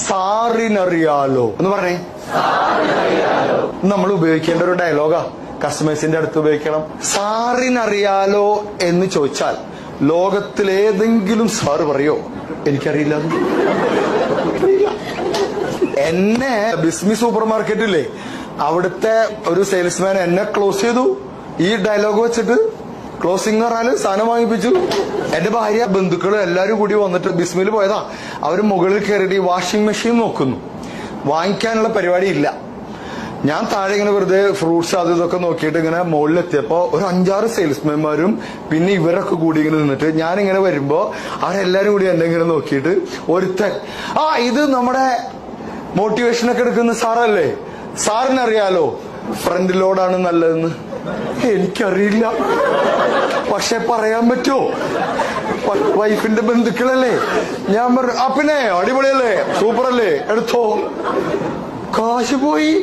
സാറിനറിയാലോ എന്ന് പറഞ്ഞേ. നമ്മൾ ഉപയോഗിക്കേണ്ട ഒരു ഡയലോഗാ, കസ്റ്റമേഴ്സിന്റെ അടുത്ത് ഉപയോഗിക്കണം. സാറിനറിയാലോ എന്ന് ചോദിച്ചാൽ ലോകത്തിലേതെങ്കിലും സാറ് പറയോ എനിക്കറിയില്ല? എന്നെ ബിസ്മി സൂപ്പർ മാർക്കറ്റില്ലേ, അവിടുത്തെ ഒരു സെയിൽസ്മാൻ എന്നെ ക്ലോസ് ചെയ്തു ഈ ഡയലോഗ് വെച്ചിട്ട്. ക്ലോസിംഗ് പറഞ്ഞാല് സാധനം വാങ്ങിപ്പിച്ചു. എന്റെ ഭാര്യ ബന്ധുക്കള് എല്ലാരും കൂടി വന്നിട്ട് ബിസ്മിൽ പോയതാ. അവര് മുകളിൽ കയറിയിട്ട് ഈ വാഷിംഗ് മെഷീൻ നോക്കുന്നു. വാങ്ങിക്കാനുള്ള പരിപാടി ഇല്ല. ഞാൻ താഴെ ഇങ്ങനെ വെറുതെ ഫ്രൂട്ട്സ് അത് ഇതൊക്കെ നോക്കിയിട്ട് ഇങ്ങനെ മുകളിലെത്തിയപ്പോ ഒരു 5-6 സെയിൽസ്മാൻമാരും പിന്നെ ഇവരൊക്കെ കൂടി ഇങ്ങനെ നിന്നിട്ട് ഞാനിങ്ങനെ വരുമ്പോ അവരെല്ലാരും കൂടി എന്നെ ഇങ്ങനെ നോക്കിയിട്ട് ഒരുത്തൻ, ഇത് നമ്മുടെ മോട്ടിവേഷനൊക്കെ എടുക്കുന്ന സാറല്ലേ, സാറിനറിയാലോ ഫ്രണ്ട് ലോഡാണ് നല്ലതെന്ന്. എനിക്കറിയില്ല, പക്ഷെ പറയാൻ പറ്റുമോ? വൈഫിന്റെ ബന്ധുക്കളല്ലേ. ഞാൻ പറഞ്ഞു പിന്നെ അടിപൊളിയല്ലേ, സൂപ്പറല്ലേ, എടുത്തോ. കാശ് പോയി.